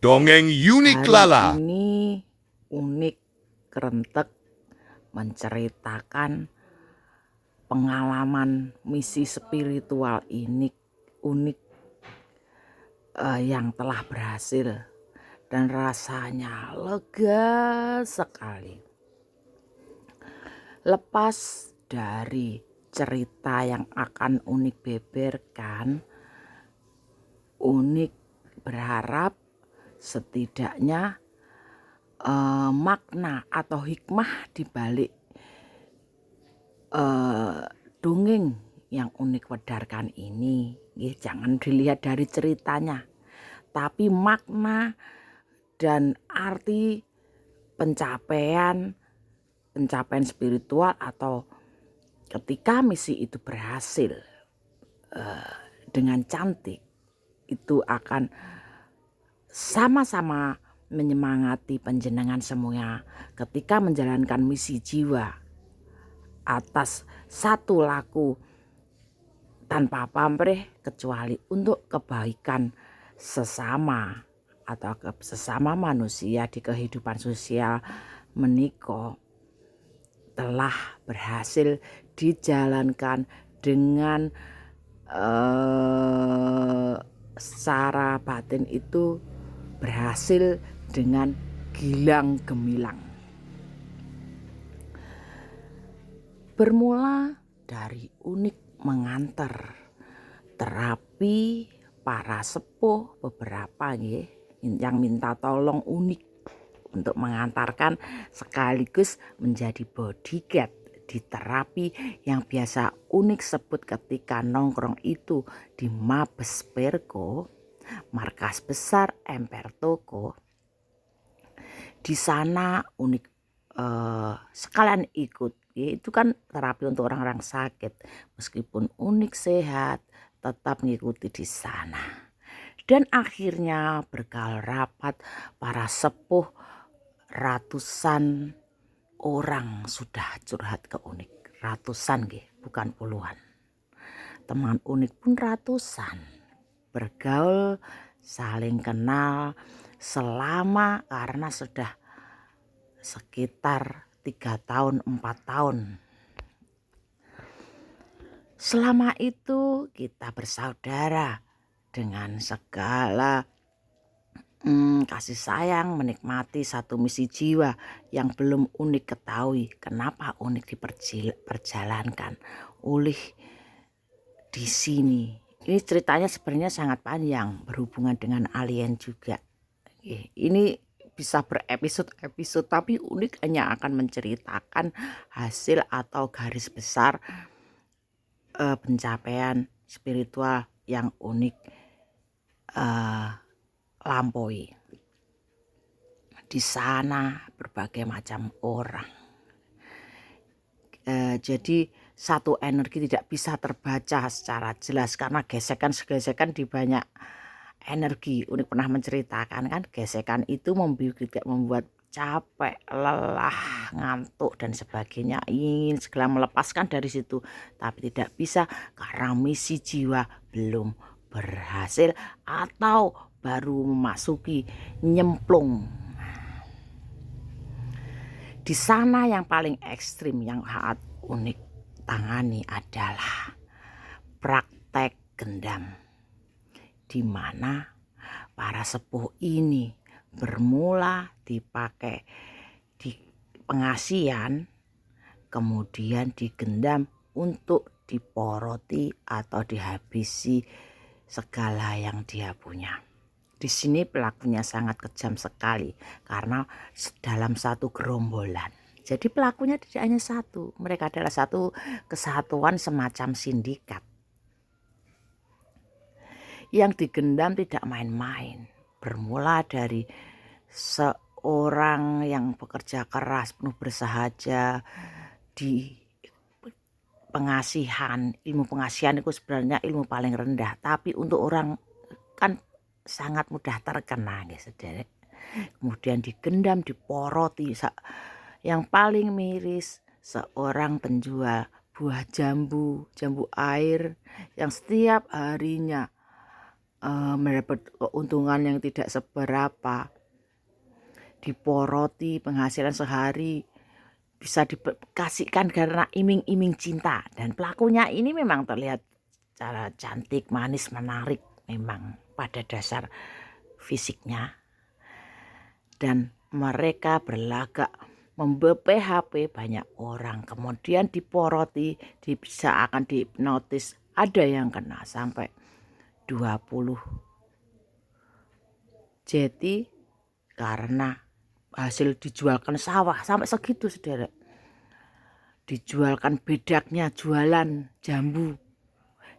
Dongeng Unik Hari Lala. ini unik kerentek menceritakan pengalaman misi spiritual ini unik yang telah berhasil dan rasanya lega sekali. Lepas dari cerita yang akan Unik beberkan, Unik berharap setidaknya makna atau hikmah di balik dongeng yang Unik wedarkan ini jangan dilihat dari ceritanya, tapi makna dan arti pencapaian spiritual atau ketika misi itu berhasil dengan cantik, itu akan sama-sama menyemangati panjenengan semua ketika menjalankan misi jiwa atas satu laku tanpa pamrih kecuali untuk kebaikan sesama atau sesama manusia di kehidupan sosial menika telah berhasil dijalankan dengan secara batin itu berhasil dengan gilang gemilang. Bermula dari Unik mengantar terapi para sepuh beberapa yang minta tolong Unik untuk mengantarkan sekaligus menjadi bodyguard di terapi yang biasa Unik sebut ketika nongkrong itu di Mabes Perko, markas besar Emper Toko. Di sana Unik sekalian ikut, itu kan terapi untuk orang-orang sakit. Meskipun Unik sehat, tetap mengikuti di sana. Dan akhirnya bergaul rapat para sepuh, ratusan orang sudah curhat ke Unik. Ratusan bukan puluhan. Teman Unik pun ratusan. Bergaul, saling kenal selama karena sudah sekitar 3 tahun 4 tahun. Selama itu kita bersaudara dengan segala kasih sayang, menikmati satu misi jiwa yang belum Unik ketahui kenapa Unik diperjalankan oleh di sini. Ini ceritanya sebenarnya sangat panjang, berhubungan dengan alien juga. Ini bisa berepisode-episode, tapi Unik hanya akan menceritakan hasil atau garis besar pencapaian spiritual yang Unik lampaui. Di sana berbagai macam orang. Jadi satu energi tidak bisa terbaca secara jelas karena gesekan di banyak energi. Unik pernah menceritakan kan, gesekan itu membuat capek, lelah, ngantuk dan sebagainya, ingin segera melepaskan dari situ, tapi tidak bisa karena misi jiwa belum berhasil atau baru memasuki nyemplung. Di sana yang paling ekstrim yang sangat Unik tangani adalah praktek gendam, di mana para sepuh ini bermula dipakai di pengasian, kemudian digendam untuk diporoti atau dihabisi segala yang dia punya. Di sini pelakunya sangat kejam sekali karena dalam satu gerombolan. Jadi pelakunya tidak hanya satu, mereka adalah satu kesatuan semacam sindikat. Yang digendam tidak main-main, bermula dari seorang yang bekerja keras, penuh bersahaja di pengasihan. Ilmu pengasihan itu sebenarnya ilmu paling rendah, tapi untuk orang kan sangat mudah terkena saudara. Kemudian digendam, diporoti. Yang paling miris seorang penjual buah jambu air yang setiap harinya mendapat keuntungan yang tidak seberapa, diporoti penghasilan sehari bisa dikasihkan karena iming-iming cinta. Dan pelakunya ini memang terlihat secara cantik, manis, menarik memang pada dasar fisiknya. Dan mereka berlagak membe-PHP banyak orang, kemudian diporoti, bisa akan dihipnotis. Ada yang kena sampai 20 jeti karena hasil dijualkan sawah sampai segitu, saudara. Dijualkan bedaknya, jualan jambu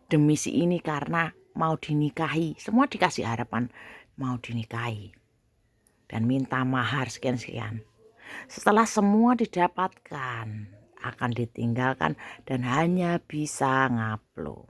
demi si ini karena mau dinikahi. Semua dikasih harapan mau dinikahi dan minta mahar sekian-sekian. Setelah semua didapatkan, akan ditinggalkan dan hanya bisa ngaplo.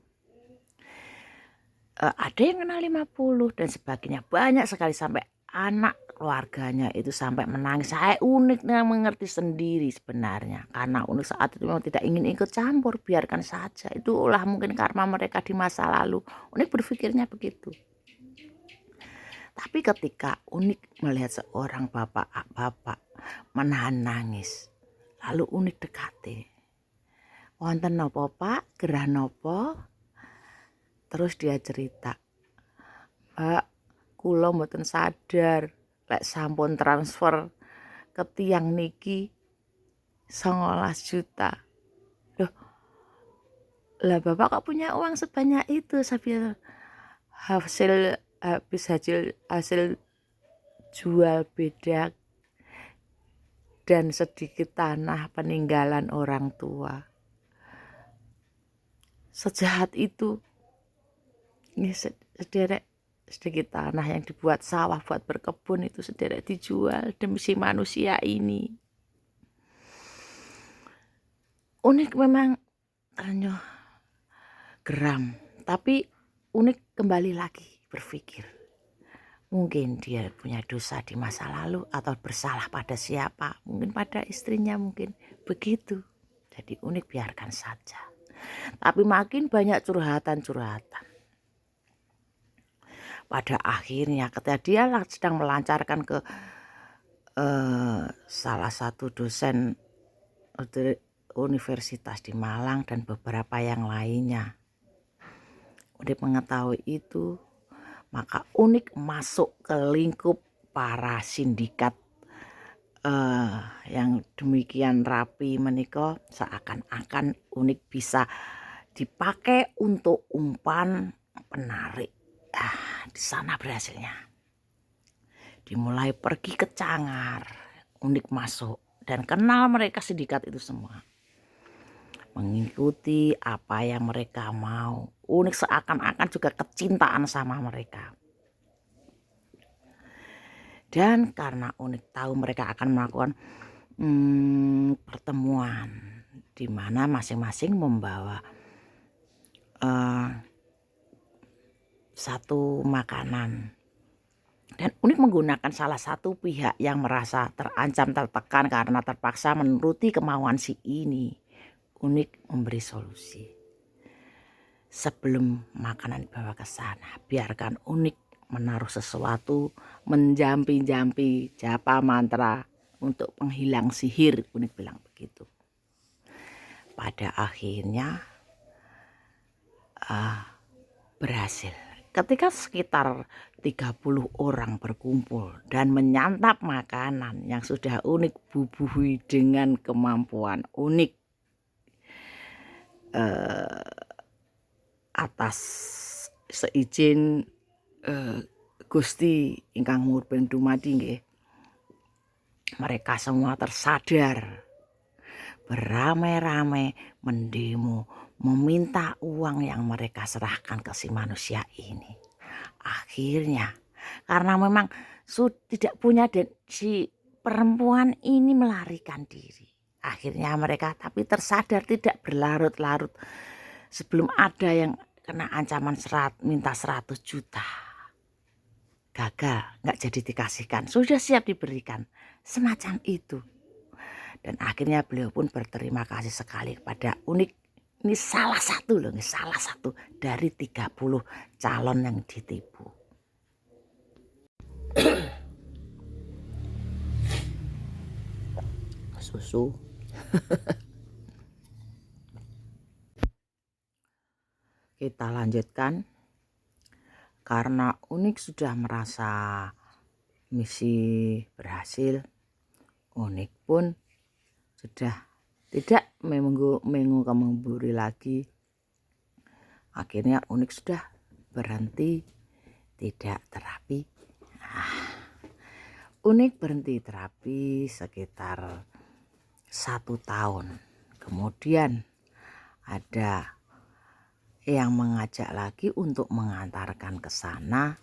Ada yang kena 50 dan sebagainya, banyak sekali, sampai anak keluarganya itu sampai menangis. Saya Uniknya mengerti sendiri sebenarnya, karena Unik saat itu memang tidak ingin ikut campur, biarkan saja, itu ulah mungkin karma mereka di masa lalu. Unik berpikirnya begitu. Tapi ketika Unik melihat seorang bapak menahan nangis, lalu Unik dekati, wonten nopo Pak, gerah nopo? Terus dia cerita, Pak, kula mboten sadar lek sampun transfer ke tiang niki 19 juta. Loh, lah Bapak kok punya uang sebanyak itu? Saya hasil jual bedak dan sedikit tanah peninggalan orang tua. Sejahat itu. Ini sederek, sedikit tanah yang dibuat sawah buat berkebun itu sederek dijual demi si manusia ini. Unik memang ternyuh geram, tapi Unik kembali lagi berpikir, mungkin dia punya dosa di masa lalu atau bersalah pada siapa, mungkin pada istrinya, mungkin begitu. Jadi Unik biarkan saja. Tapi makin banyak curhatan. Pada akhirnya ketika dia sedang melancarkan ke salah satu dosen universitas di Malang dan beberapa yang lainnya, Unik mengetahui itu, maka Unik masuk ke lingkup para sindikat yang demikian rapi menika, seakan-akan Unik bisa dipakai untuk umpan penarik. Di sana berhasilnya. Dimulai pergi ke Cangar, Unik masuk dan kenal mereka sindikat itu semua. Mengikuti apa yang mereka mau. Unik seakan-akan juga kecintaan sama mereka. Dan karena Unik tahu mereka akan melakukan pertemuan di mana masing-masing membawa satu makanan, dan Unik menggunakan salah satu pihak yang merasa terancam, tertekan karena terpaksa menuruti kemauan si ini. Unik memberi solusi. Sebelum makanan dibawa ke sana, biarkan Unik menaruh sesuatu, menjampi-jampi japa mantra untuk penghilang sihir. Unik bilang begitu. Pada akhirnya berhasil. Ketika sekitar 30 orang berkumpul dan menyantap makanan yang sudah Unik bubuhi dengan kemampuan Unik atas seizin Gusti ingkang murbeng dumadi nggih, mereka semua tersadar, beramai-ramai mendemo, meminta uang yang mereka serahkan ke si manusia ini. Akhirnya karena memang tidak punya, dan si perempuan ini melarikan diri. Akhirnya mereka tapi tersadar, tidak berlarut-larut. Sebelum ada yang kena ancaman minta 100 juta. Gagal, nggak jadi dikasihkan, sudah siap diberikan. Semacam itu. Dan akhirnya beliau pun berterima kasih sekali kepada Unik Ini salah satu loh, ini salah satu dari 30 calon yang ditipu. Susu. Kita lanjutkan. Karena Unik sudah merasa misi berhasil, Unik pun sudah tidak menggemburi lagi. Akhirnya Unik sudah berhenti tidak terapi. Unik berhenti terapi sekitar 1 tahun. Kemudian ada yang mengajak lagi untuk mengantarkan ke sana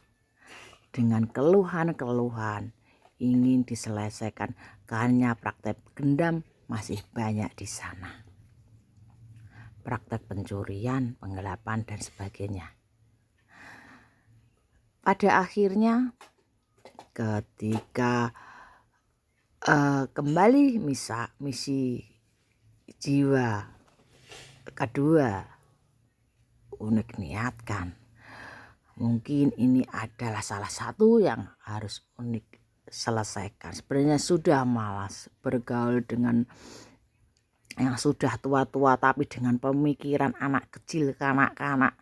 dengan keluhan-keluhan ingin diselesaikan karena praktek gendam masih banyak di sana. Praktek pencurian, penggelapan dan sebagainya. Pada akhirnya ketika kembali misi jiwa kedua, Unik niatkan mungkin ini adalah salah satu yang harus Unik selesaikan. Sebenarnya sudah malas bergaul dengan yang sudah tua-tua, tapi dengan pemikiran anak kecil, kanak-kanak,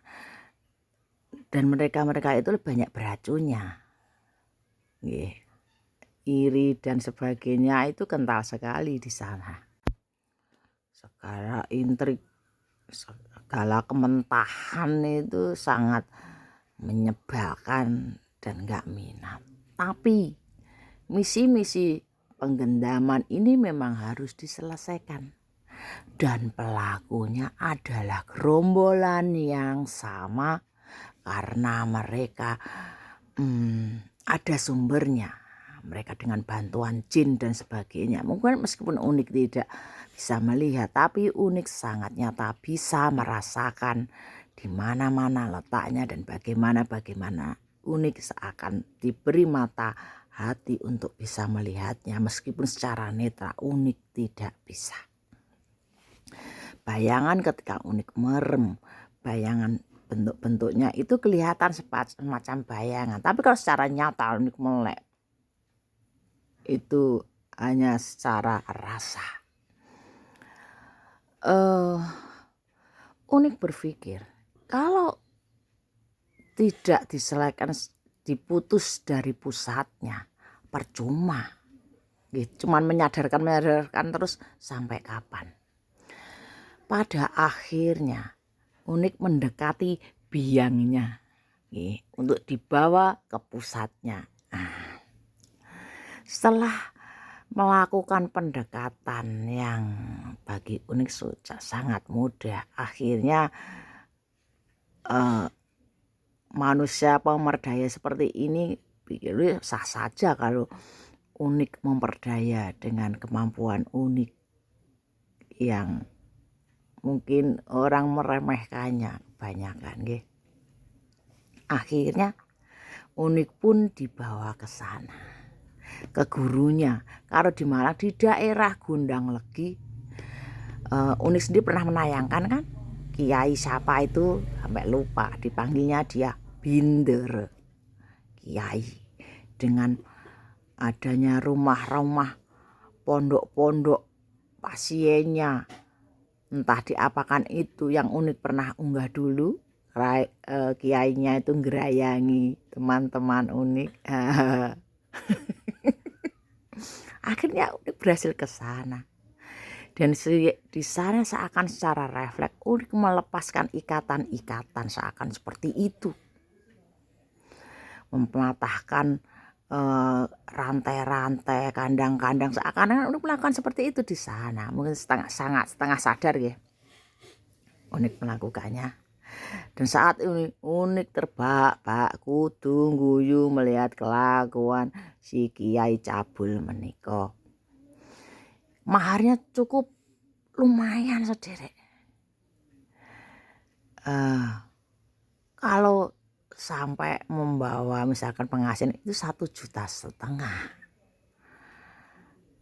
dan mereka itu banyak beracunnya. Iri dan sebagainya itu kental sekali di sana. Segala intrik, segala kementahan itu sangat menyebalkan dan gak minat. Tapi misi-misi penggendaman ini memang harus diselesaikan. Dan pelakunya adalah gerombolan yang sama karena mereka ada sumbernya. Mereka dengan bantuan jin dan sebagainya. Mungkin meskipun Unik tidak bisa melihat, tapi Unik sangat nyata bisa merasakan di mana-mana letaknya dan bagaimana Unik seakan diberi mata hati untuk bisa melihatnya, meskipun secara netral Unik tidak bisa. Bayangan ketika Unik merem, bayangan bentuk-bentuknya itu kelihatan semacam bayangan, tapi kalau secara nyata Unik melek itu hanya secara rasa. Unik berpikir kalau tidak diselesaikan, diputus dari pusatnya, percuma. Cuman menyadarkan terus sampai kapan. Pada akhirnya Unik mendekati biangnya untuk dibawa ke pusatnya. Setelah melakukan pendekatan yang bagi Unik sangat mudah, akhirnya manusia pemerdaya seperti ini pikir sah saja kalau Unik memperdaya dengan kemampuan Unik yang mungkin orang meremehkannya kebanyakan. Akhirnya Unik pun dibawa ke sana, ke gurunya. Kalau di Malang di daerah Gondang Legi, Unik sendiri pernah menayangkan kan kiai siapa itu, sampai lupa, dipanggilnya dia Binder Kiai. Dengan adanya rumah-rumah, pondok-pondok pasiennya, entah diapakan itu, yang Unik pernah unggah dulu. Kiainya itu ngerayangi teman-teman Unik. Akhirnya Unik berhasil ke sana. Dan di sana seakan secara refleks Unik melepaskan ikatan-ikatan seakan seperti itu. Mematahkan rantai-rantai, kandang-kandang, seakan Unik melakukan seperti itu di sana. Mungkin setengah sadar ya Unik melakukannya. Dan saat ini Unik terbak-bak kudu guyu melihat kelakuan si Kiai Cabul menika. Maharnya cukup lumayan sederek. Kalau sampai membawa misalkan penghasilan itu 1,5 juta.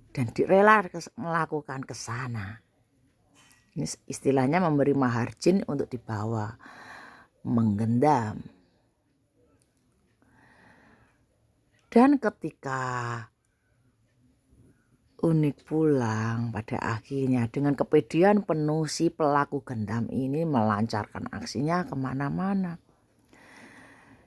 Dan direla melakukan ke sana. Ini istilahnya memberi mahar jin untuk dibawa, menggendam. Dan ketika Unik pulang pada akhirnya dengan kepedean penuh, si pelaku gendam ini melancarkan aksinya kemana-mana.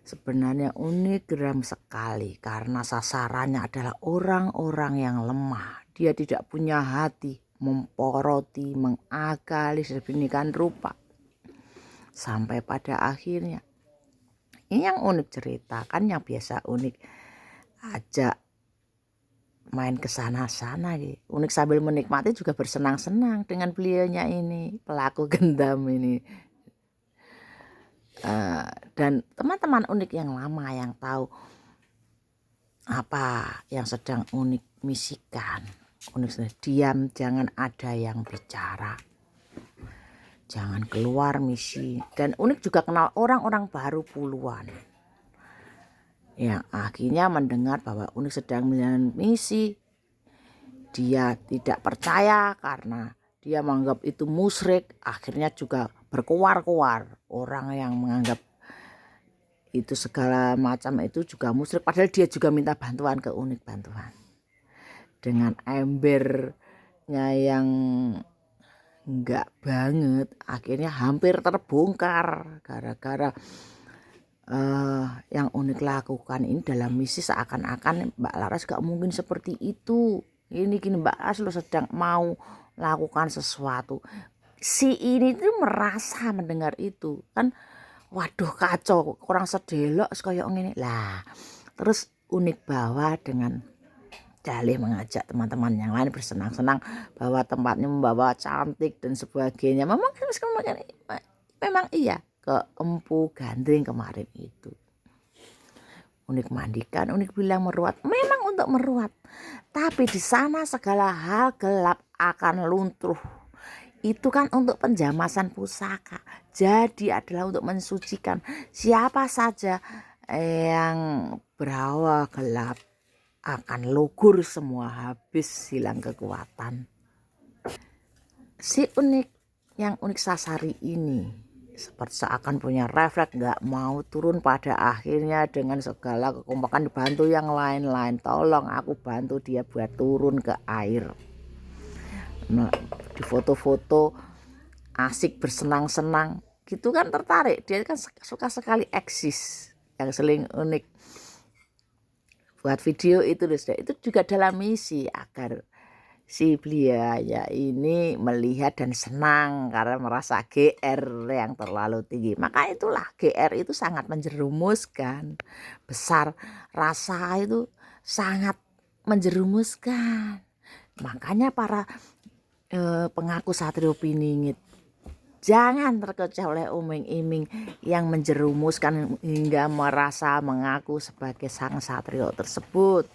Sebenarnya Unik geram sekali karena sasarannya adalah orang-orang yang lemah. Dia tidak punya hati, memporoti, mengakali sedemikian rupa. Sampai pada akhirnya, ini yang Unik ceritakan, yang biasa Unik ajak main ke sana-sana gitu. Unik sambil menikmati juga bersenang-senang dengan beliaunya ini, pelaku gendam ini. Dan teman-teman Unik yang lama yang tahu apa yang sedang Unik misikan. Unik sudah diam, jangan ada yang bicara, jangan keluar misi. Dan Unik juga kenal orang-orang baru puluhan yang akhirnya mendengar bahwa Unik sedang menjalani misi. Dia tidak percaya karena dia menganggap itu musyrik. Akhirnya juga berkuar-kuar orang yang menganggap itu segala macam itu juga musyrik, padahal dia juga minta bantuan ke Unik, bantuan dengan embernya yang enggak banget. Akhirnya hampir terbongkar gara-gara yang Unik lakukan ini dalam misi. Seakan-akan Mbak Laras gak mungkin seperti itu. Ini gini, Mbak Laras lo sedang mau lakukan sesuatu. Si ini tuh merasa mendengar itu kan, waduh kacau, kurang sedelok kayak gini lah. Terus Unik bawa dengan dalih mengajak teman-teman yang lain bersenang-senang bahwa tempatnya membawa cantik dan sebagainya. Memang iya ke Empu Gandring kemarin itu. Unik mandikan, Unik bilang meruat, memang untuk meruat. Tapi di sana segala hal gelap akan luntur. Itu kan untuk penjamasan pusaka. Jadi adalah untuk mensucikan siapa saja yang berhawa gelap akan lugur semua, habis, hilang kekuatan. Si Unik yang Unik sasari ini seperti seakan punya refleks, gak mau turun. Pada akhirnya dengan segala kekompakan dibantu yang lain-lain, tolong aku bantu dia buat turun ke air. Di foto-foto asik bersenang-senang gitu kan, tertarik. Dia kan suka sekali eksis. Yang seling Unik buat video itu juga dalam misi agar si beliau ini melihat dan senang karena merasa GR yang terlalu tinggi. Maka itulah GR itu sangat menjerumuskan, besar, rasa itu sangat menjerumuskan. Makanya para pengaku Satrio Piningit jangan terkecoh oleh iming-iming yang menjerumuskan hingga merasa mengaku sebagai sang satrio tersebut.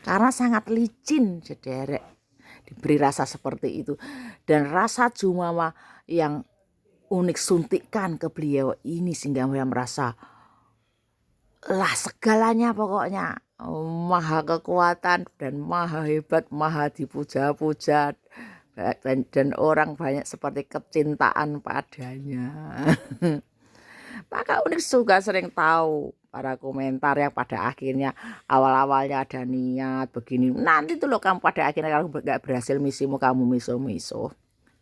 Karena sangat licin sederek diberi rasa seperti itu. Dan rasa jumawa yang Unik suntikkan ke beliau ini sehingga beliau merasa lah segalanya pokoknya, maha kekuatan dan maha hebat, maha dipuja-puja, dan orang banyak seperti kecintaan padanya. Maka Unik juga sering tahu para komentar yang pada akhirnya awal-awalnya ada niat begini, nanti tuh lo kamu pada akhirnya kalau gak berhasil misimu kamu miso-miso.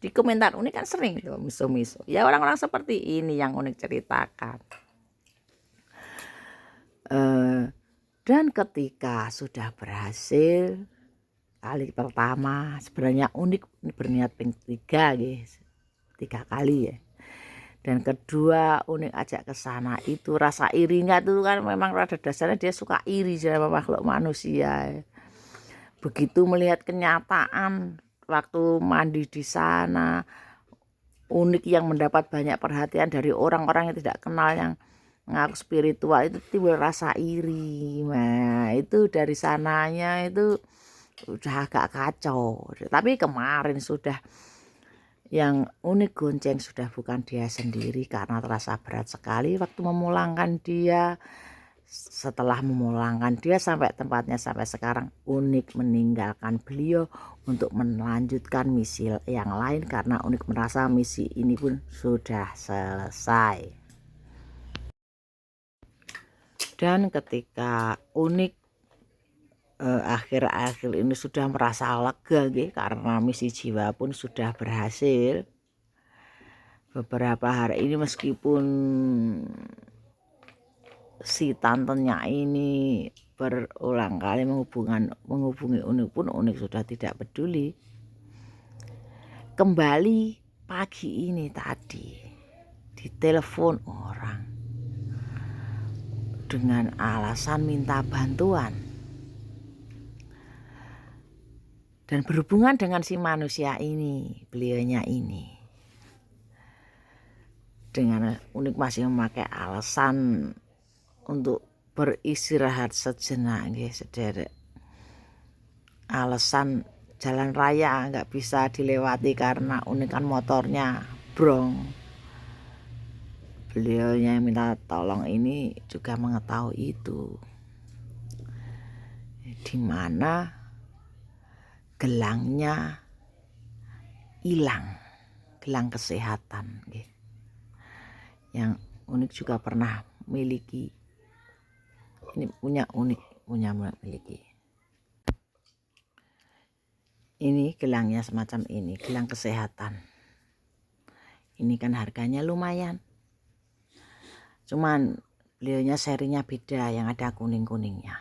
Di komentar Unik kan sering tuh miso-miso. Ya orang-orang seperti ini yang Unik ceritakan. Dan ketika sudah berhasil kali pertama, sebenarnya Unik berniat ping 3 guys, 3 kali ya. Dan kedua Unik ajak ke sana itu rasa irinya itu kan memang rada dasarnya dia suka iri sama makhluk manusia. Begitu melihat kenyataan waktu mandi di sana, Unik yang mendapat banyak perhatian dari orang-orang yang tidak kenal yang ngaku spiritual, itu timbul rasa iri. Nah itu dari sananya itu udah agak kacau. Tapi kemarin sudah yang Unik gonceng sudah bukan dia sendiri karena terasa berat sekali waktu memulangkan dia. setelah memulangkan dia sampai tempatnya sampai sekarang, Unik meninggalkan beliau untuk melanjutkan misi yang lain karena Unik merasa misi ini pun sudah selesai. Dan ketika Unik akhir-akhir ini sudah merasa lega karena misi jiwa pun sudah berhasil, beberapa hari ini meskipun si tantenya ini berulang kali menghubungi Unik pun Unik sudah tidak peduli. Kembali pagi ini tadi ditelepon orang dengan alasan minta bantuan, dan berhubungan dengan si manusia ini, beliaunya ini, dengan Unik masih memakai alasan untuk beristirahat sejenak sederek. Alasan jalan raya nggak bisa dilewati karena Unik kan motornya brong. Beliau yang minta tolong ini juga mengetahui itu, di mana gelangnya hilang, gelang kesehatan yang Unik juga pernah miliki. Ini punya Unik, miliki. Ini gelangnya semacam ini, gelang kesehatan. Ini kan harganya lumayan. Cuman beliaunya serinya beda, yang ada kuning-kuningnya.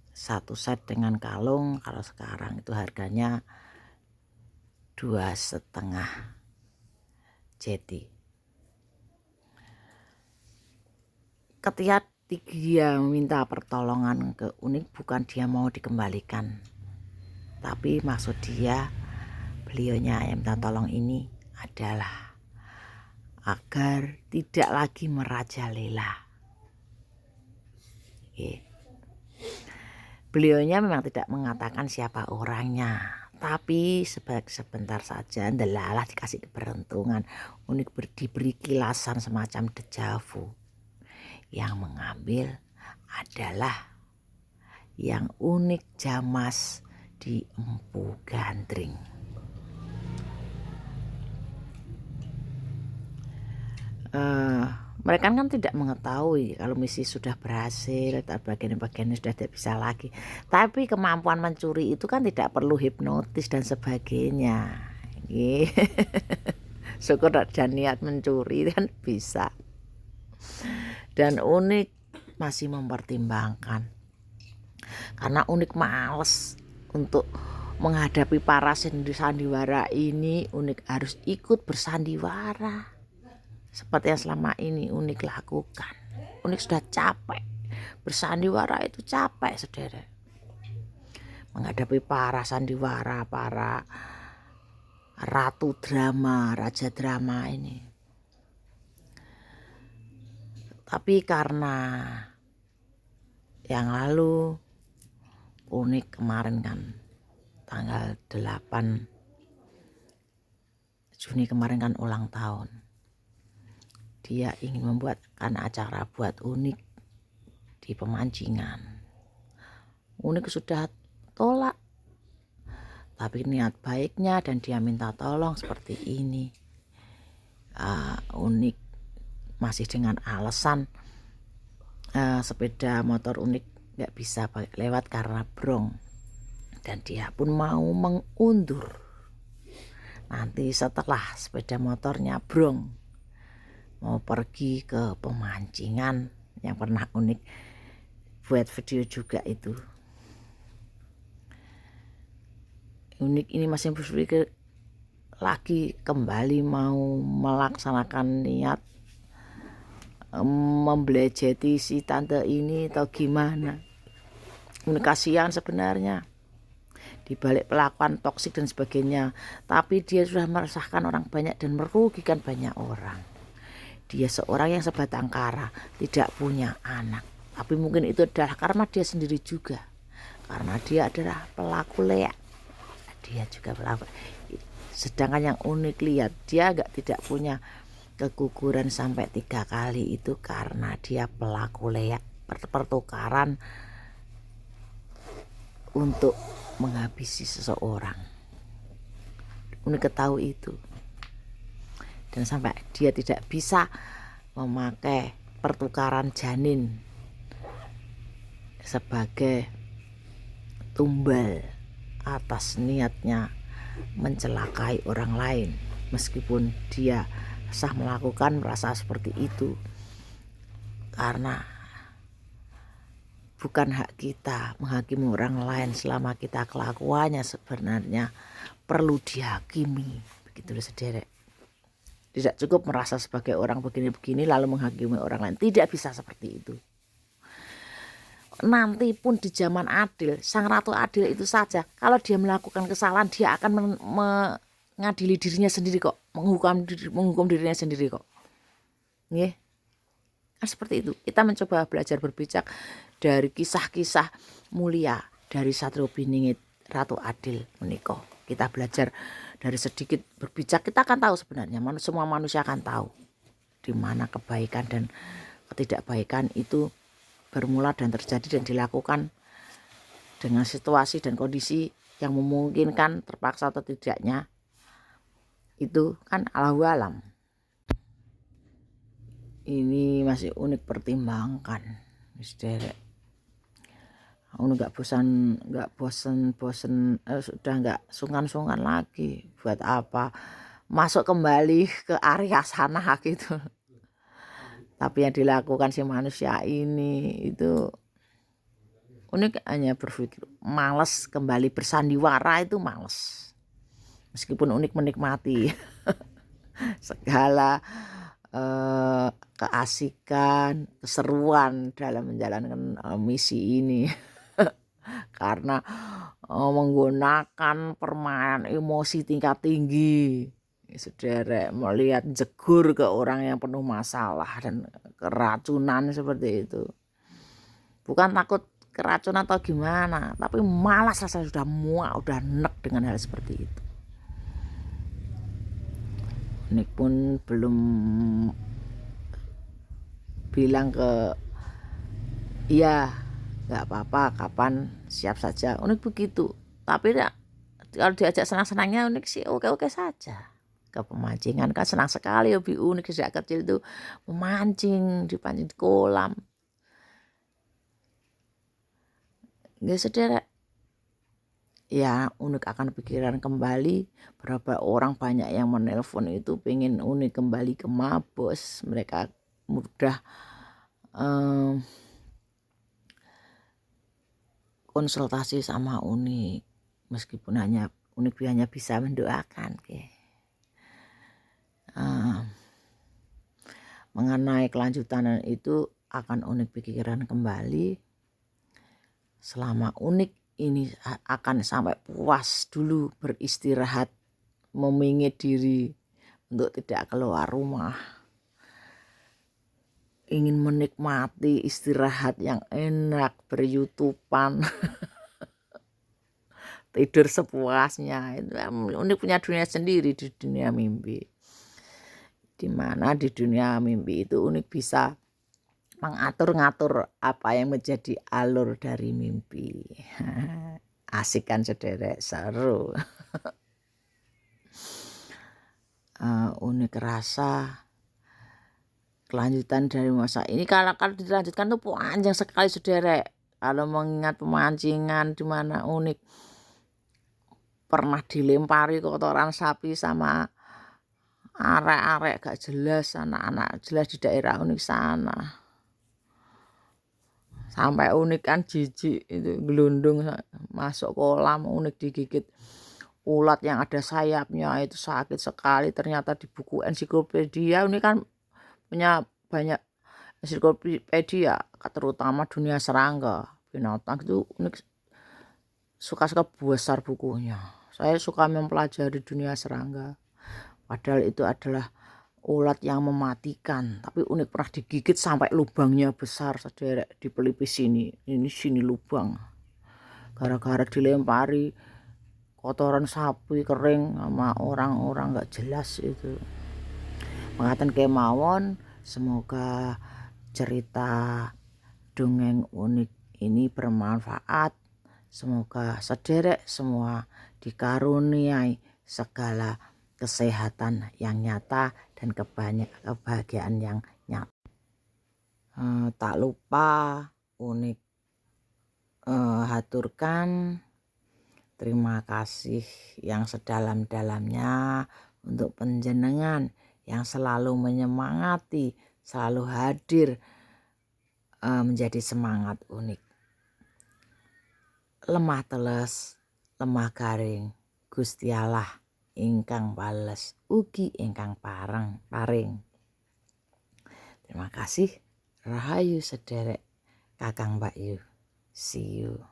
Satu set dengan kalung, kalau sekarang itu harganya 2,5 JT. Ketika dia minta pertolongan ke Unik, bukan dia mau dikembalikan, tapi maksud dia, beliaunya yang minta tolong ini adalah agar tidak lagi merajalela. Beliaunya memang tidak mengatakan siapa orangnya, tapi sebentar saja delalah dikasih keberuntungan. Unik diberi kilasan semacam dejavu. Yang mengambil adalah yang Unik jamas di Empu Gandring. Mereka kan tidak mengetahui kalau misi sudah berhasil, bagian-bagiannya sudah tidak bisa lagi. Tapi kemampuan mencuri itu kan tidak perlu hipnotis dan sebagainya. Syukur dan niat mencuri kan bisa. Dan Unik masih mempertimbangkan, karena Unik males untuk menghadapi para sandiwara ini. Unik harus ikut bersandiwara seperti yang selama ini Unik lakukan. Unik sudah capek bersandiwara, itu capek saudara, menghadapi para sandiwara, para ratu drama, raja drama ini. Tapi karena yang lalu Unik kemarin kan tanggal 8 Juni kemarin kan ulang tahun, dia ingin membuatkan acara buat Unik di pemancingan. Unik sudah tolak, tapi niat baiknya dan dia minta tolong seperti ini. Unik masih dengan alasan sepeda motor Unik nggak bisa lewat karena brong, dan dia pun mau mengundur nanti setelah sepeda motornya brong, mau pergi ke pemancingan yang pernah Unik buat video juga itu. Unik ini masih berpikir lagi kembali mau melaksanakan niat membelejeti si tante ini atau gimana. Kasihan sebenarnya dibalik pelakuan toksik dan sebagainya, tapi dia sudah meresahkan orang banyak dan merugikan banyak orang. Dia seorang yang sebatang kara, tidak punya anak, tapi mungkin itu adalah karena dia sendiri juga, karena dia adalah pelaku leak. Dia juga pelaku. Sedangkan yang Unik lihat, dia tidak punya keguguran sampai 3 kali itu karena dia pelaku pertukaran untuk menghabisi seseorang. Unik ketahui itu, dan sampai dia tidak bisa memakai pertukaran janin sebagai tumbal atas niatnya mencelakai orang lain, meskipun dia sah melakukan merasa seperti itu, karena bukan hak kita menghakimi orang lain selama kita kelakuannya sebenarnya perlu dihakimi. Begitu loh sederek. Tidak cukup merasa sebagai orang begini-begini lalu menghakimi orang lain, tidak bisa seperti itu. Nanti pun di zaman adil, sang ratu adil itu saja, kalau dia melakukan kesalahan dia akan mengadili dirinya sendiri kok, menghukum dirinya sendiri kok. Nggih. Kan seperti itu. Kita mencoba belajar berbijak dari kisah-kisah mulia dari Satrio Biningit Ratu Adil menika. Kita belajar dari sedikit berbijak, kita akan tahu sebenarnya, semua manusia akan tahu di mana kebaikan dan ketidakbaikan itu bermula dan terjadi dan dilakukan dengan situasi dan kondisi yang memungkinkan, terpaksa atau tidaknya, itu kan Allahu alam. Ini masih unik pertimbangkan, sederek. Nggak bosan, sudah nggak sungkan lagi. Buat apa masuk kembali ke area sana gitu. Tapi yang dilakukan si manusia ini itu unik, hanya berpikir, males kembali bersandiwara itu males. Meskipun unik menikmati segala keasikan, keseruan dalam menjalankan misi ini. Karena menggunakan permainan emosi tingkat tinggi, sederek, melihat jegur ke orang yang penuh masalah dan keracunan seperti itu. Bukan takut keracunan atau gimana, tapi malas rasanya, sudah muak, udah enek dengan hal seperti itu. Unik pun belum bilang ke iya nggak apa-apa, kapan siap saja. Unik begitu, tapi kalau diajak senang-senangnya Unik sih oke-oke saja. Ke pemancingan kan senang sekali, hobi Unik sejak kecil itu memancing, dipancing di kolam. Nggak sederek. Ya Unik akan pikiran kembali, berapa orang banyak yang menelpon itu pengen Unik kembali ke Mabos. Mereka mudah konsultasi sama Unik, meskipun Unik hanya bisa mendoakan. Mengenai kelanjutan itu akan Unik pikiran kembali. Selama Unik ini akan sampai puas dulu beristirahat, memingit diri untuk tidak keluar rumah, ingin menikmati istirahat yang enak, beryutupan, tidur sepuasnya. Itu Unik punya dunia sendiri di dunia mimpi, dimana di dunia mimpi itu Unik bisa mengatur-ngatur apa yang menjadi alur dari mimpi. Asik kan sederek, seru. Unik rasa kelanjutan dari masa ini, kalau dilanjutkan tuh panjang sekali sederek. Kalau mengingat pemancingan di mana Unik pernah dilempari kotoran sapi sama arek-arek gak jelas, anak-anak jelas di daerah Unik sana. Sampai Unik kan jijik, itu gelundung masuk kolam, Unik digigit ulat yang ada sayapnya, itu sakit sekali. Ternyata di buku ensiklopedia, Unik kan punya banyak ensiklopedia, terutama dunia serangga, binatang itu Unik suka-suka besar bukunya. Saya suka mempelajari dunia serangga, padahal itu adalah ulat yang mematikan, tapi Unik pernah digigit sampai lubangnya besar sederek, di pelipis sini lubang, gara-gara dilempari kotoran sapi kering sama orang-orang gak jelas itu. Mekaten kemawon, semoga cerita dongeng unik ini bermanfaat. Semoga sederek semua dikaruniai segala kesehatan yang nyata dan kebahagiaan yang nyata. Tak lupa unik haturkan terima kasih yang sedalam-dalamnya untuk panjenengan yang selalu menyemangati, selalu hadir menjadi semangat unik. Lemah teles, lemah garing, Gusti Allah ingkang bales, ugi ingkang paring. Terima kasih. Rahayu sederek Kakang Mbak Yu. See you.